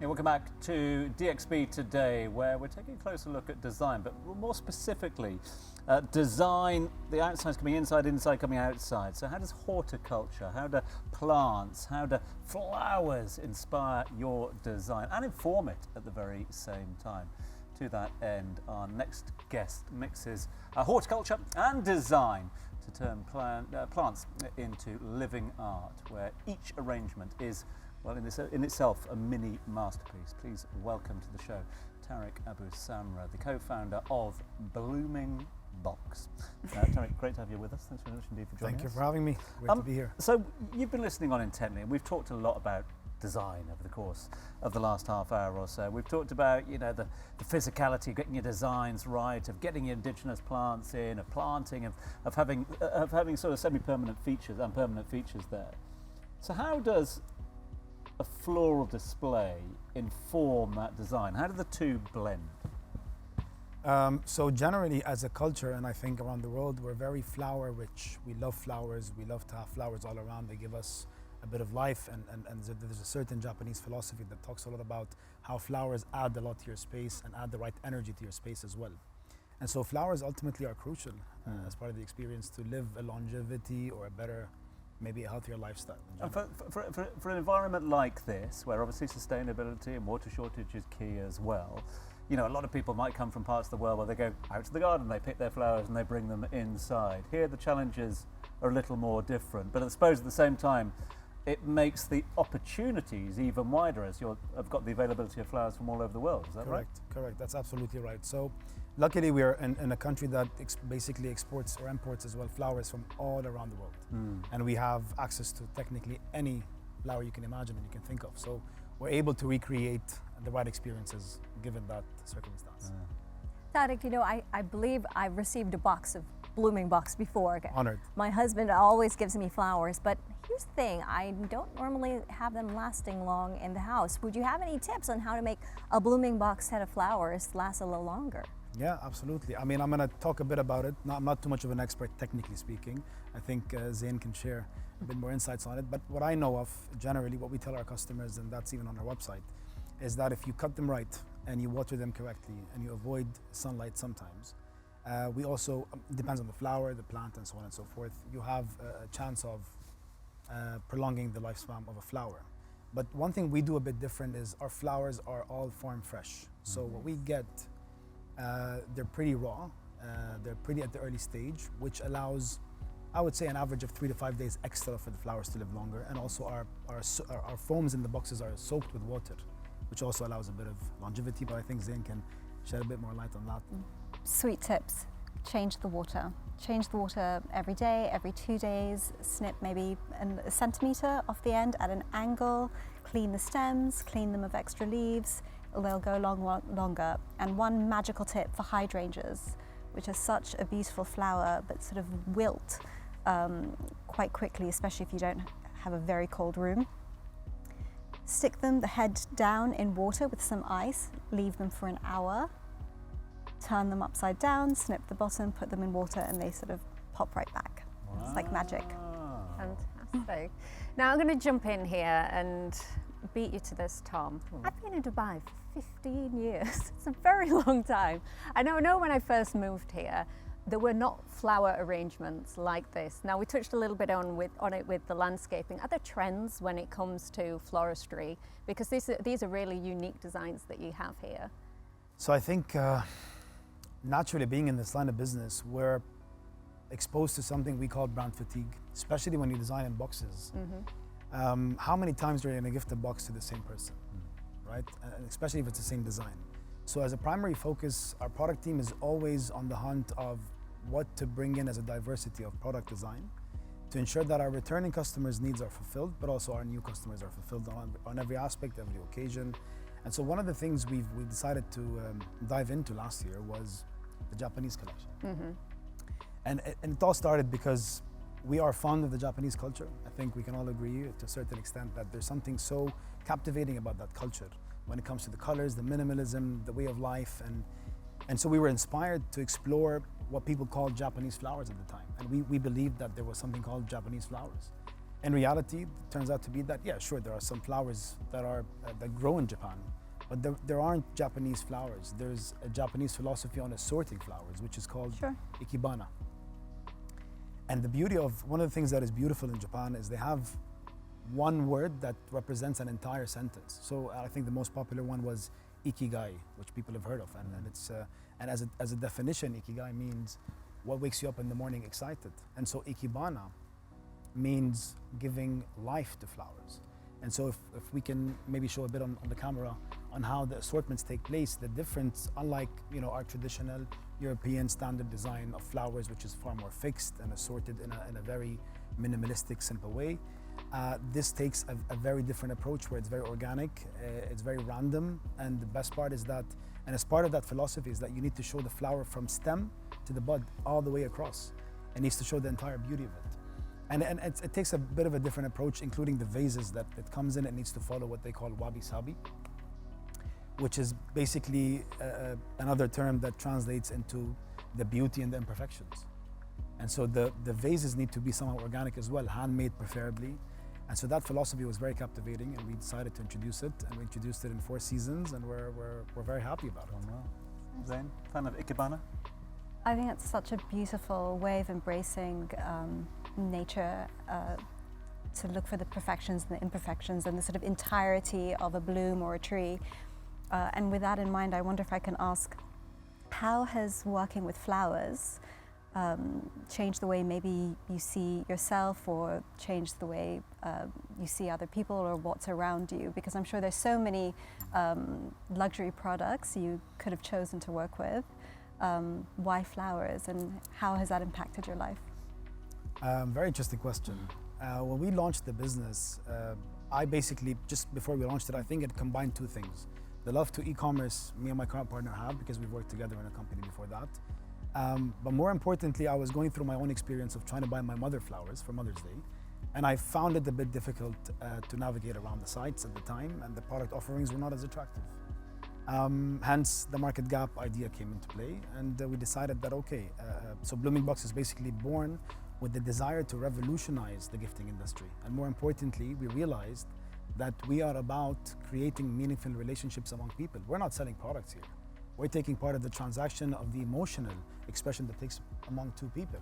Hey, welcome back to DXB Today, where we're taking a closer look at design, but more specifically, design, the outside's coming inside, inside coming outside. So how does horticulture, how do plants, how do flowers inspire your design and inform it at the very same time? To that end, our next guest mixes horticulture and design to turn plants into living art, where each arrangement is, well, in itself, a mini masterpiece. Please welcome to the show Tariq Abu Samra, the co-founder of BloomingBox. Tariq, great to have you with us. Thanks very much indeed for joining us. Thank you for having me. Great to be here. So you've been listening on intently, and we've talked a lot about design over the course of the last half hour or so. We've talked about, you know, the physicality of getting your designs right, of getting your indigenous plants in, of planting, of having sort of semi-permanent features and permanent features there. So how does a floral display inform that design? How do the two blend? So generally, as a culture, and I think around the world, we're very flower rich. We love flowers. We love to have flowers all around. They give us a bit of life, and there's a certain Japanese philosophy that talks a lot about how flowers add a lot to your space and add the right energy to your space as well. And so flowers ultimately are crucial as part of the experience to live a longevity or a better, maybe a healthier lifestyle. And for an environment like this, where obviously sustainability and water shortage is key as well, you know, a lot of people might come from parts of the world where they go out to the garden, they pick their flowers and they bring them inside. Here the challenges are a little more different, but I suppose at the same time, it makes the opportunities even wider as you've got the availability of flowers from all over the world. Is that right? Correct. That's absolutely right. So luckily we're in a country that basically exports or imports as well flowers from all around the world. And we have access to technically any flower you can imagine and you can think of. So we're able to recreate the right experiences given that circumstance. Tariq, you know, I believe I've received a box of BloomingBox before. Honored. My husband always gives me flowers, but here's the thing, I don't normally have them lasting long in the house. Would you have any tips on how to make a BloomingBox set of flowers last a little longer? Yeah, absolutely. I mean, I'm going to talk a bit about it. I'm not too much of an expert, technically speaking. I think Zain can share a bit more insights on it. But what I know of, generally, what we tell our customers, and that's even on our website, is that if you cut them right and you water them correctly and you avoid sunlight sometimes, we also, depends on the flower, the plant, and so on and so forth, you have a chance of prolonging the lifespan of a flower. But one thing we do a bit different is our flowers are all farm fresh. So what we get, they're pretty raw, they're pretty at the early stage, which allows, I would say, an average of 3 to 5 days extra for the flowers to live longer. And also our foams in the boxes are soaked with water, which also allows a bit of longevity, but I think Zain can shed a bit more light on that. Sweet tips: change the water. Change the water every day, every 2 days, snip maybe a centimetre off the end at an angle, clean the stems, clean them of extra leaves, they'll go longer. And one magical tip for hydrangeas, which are such a beautiful flower but sort of wilt quite quickly, especially if you don't have a very cold room. Stick them, the head down in water with some ice, leave them for an hour, turn them upside down, snip the bottom, put them in water, and they sort of pop right back. Wow. It's like magic. Fantastic. Now I'm going to jump in here and beat you to this, Tom. I've been in Dubai for 15 years. It's a very long time. I know when I first moved here, there were not flower arrangements like this. Now we touched a little bit on it with the landscaping. Are there trends when it comes to floristry? Because these are really unique designs that you have here. So I think naturally, being in this line of business, we're exposed to something we call brand fatigue, especially when you design in boxes. How many times are you going to gift a box to the same person, right? And especially if it's the same design. So as a primary focus, our product team is always on the hunt of what to bring in as a diversity of product design to ensure that our returning customers' needs are fulfilled, but also our new customers are fulfilled on every aspect, every occasion. And so one of the things we decided to dive into last year was the Japanese collection. And it all started because we are fond of the Japanese culture. I think we can all agree to a certain extent that there's something so captivating about that culture when it comes to the colors, the minimalism, the way of life. And so we were inspired to explore what people called Japanese flowers at the time. And we believed that there was something called Japanese flowers. In reality, it turns out to be that, yeah, sure, there are some flowers that are that grow in Japan, but there aren't Japanese flowers. There's a Japanese philosophy on assorting flowers, which is called Sure. Ikebana. And the beauty of, one of the things that is beautiful in Japan is they have one word that represents an entire sentence. So I think the most popular one was Ikigai, which people have heard of. And it's, and as a definition, Ikigai means what wakes you up in the morning excited. And so Ikebana means giving life to flowers. And so if we can maybe show a bit on the camera on how the assortments take place, the difference, unlike our traditional European standard design of flowers, which is far more fixed and assorted in a very minimalistic, simple way, this takes a very different approach where it's very organic, it's very random, and the best part is that, and as part of that philosophy is that you need to show the flower from stem to the bud all the way across. It needs to show the entire beauty of it. And it takes a bit of a different approach, including the vases that it comes in. It needs to follow what they call wabi-sabi, which is basically another term that translates into the beauty and the imperfections. And so the vases need to be somehow organic as well, handmade preferably. And so that philosophy was very captivating, and we decided to introduce it, and we introduced it in 4 seasons, and we're very happy about it. Well, Zain, fan of Ikebana? I think it's such a beautiful way of embracing nature, to look for the perfections and the imperfections and the sort of entirety of a bloom or a tree. And with that in mind, I wonder if I can ask, how has working with flowers changed the way maybe you see yourself, or changed the way you see other people or what's around you? Because I'm sure there's so many luxury products you could have chosen to work with. Why flowers, and how has that impacted your life? Very interesting question. When we launched the business, I basically, just before we launched it, I think it combined 2 things. The love to e-commerce me and my current partner have, because we've worked together in a company before that. But more importantly, I was going through my own experience of trying to buy my mother flowers for Mother's Day. And I found it a bit difficult to navigate around the sites at the time, and the product offerings were not as attractive. Hence, the market gap idea came into play, and we decided that, okay, so BloomingBox is basically born with the desire to revolutionize the gifting industry. And more importantly, we realized that we are about creating meaningful relationships among people. We're not selling products here. We're taking part of the transaction of the emotional expression that takes among 2 people.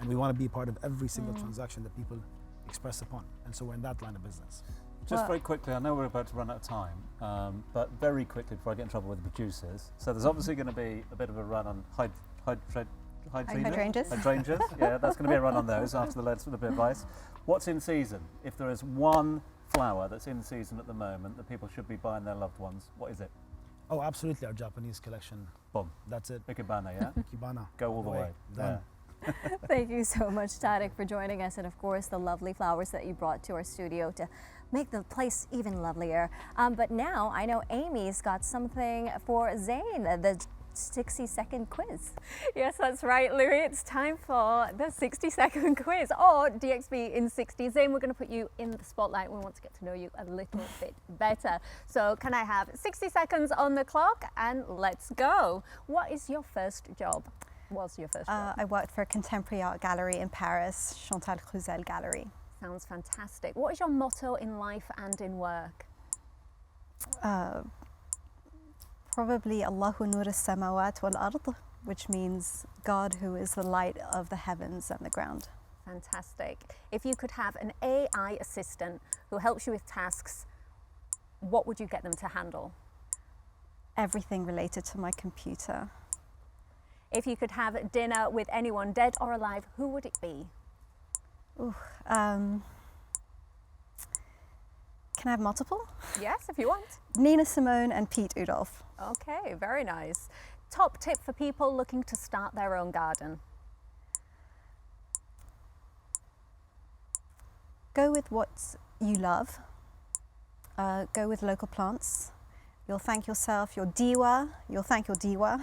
And we want to be part of every single transaction that people express upon. And so we're in that line of business. Just very quickly, I know we're about to run out of time, but very quickly before I get in trouble with the producers. So there's obviously going to be a bit of a run on hydrangeas. Hydrangeas, yeah, that's going to be a run on those after the latest bit of advice. What's in season? If there is one flower that's in season at the moment that people should be buying their loved ones, what is it? Oh, absolutely, our Japanese collection. Boom. That's it. Ikebana, yeah? Ikebana. Go all the way. Done. Yeah. Thank you so much, Tariq, for joining us, and of course the lovely flowers that you brought to our studio to make the place even lovelier. But now I know Amy's got something for Zain, the 60-second quiz. Yes, that's right, Louis. It's time for the 60-second quiz, or DXB in 60. Zain, we're going to put you in the spotlight. We want to get to know you a little bit better. So can I have 60 seconds on the clock, and let's go. What is your first job? Was your first job? I worked for a contemporary art gallery in Paris, Chantal Cluzel Gallery. Sounds fantastic. What is your motto in life and in work? Probably Allahu nur as-samawat wal ard, which means God who is the light of the heavens and the ground. Fantastic. If you could have an AI assistant who helps you with tasks, what would you get them to handle? Everything related to my computer. If you could have dinner with anyone, dead or alive, who would it be? Ooh, can I have multiple? Yes, if you want. Nina Simone and Pete Udolph. Okay, very nice. Top tip for people looking to start their own garden? Go with what you love. Go with local plants. You'll thank yourself, your diwa, you'll thank your diwa.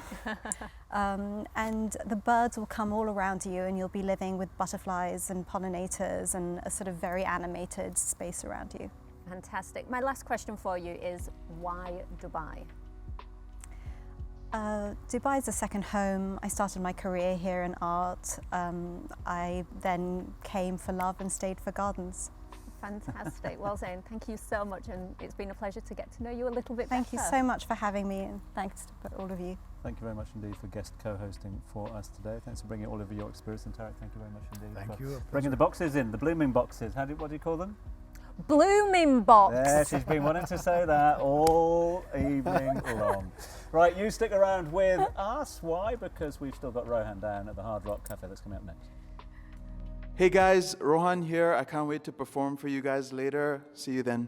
And the birds will come all around you, and you'll be living with butterflies and pollinators and a sort of very animated space around you. Fantastic. My last question for you is, why Dubai? Dubai is a second home. I started my career here in art. I then came for love and stayed for gardens. Fantastic. Well, Zain, thank you so much, and it's been a pleasure to get to know you a little bit Thank better. you so much for having me, and thanks to all of you. Thank you very much indeed for guest co-hosting for us today. Thanks for bringing all of your experience. And Tariq, thank you very much indeed Thank for you. bringing the boxes in, the blooming boxes. What do you call them? BloomingBox. Yeah, she's been wanting to say that all evening long. Right, you stick around with us. Why? Because we've still got Rohan down at the Hard Rock Cafe. That's coming up next. Hey guys, Rohan here. I can't wait to perform for you guys later. See you then.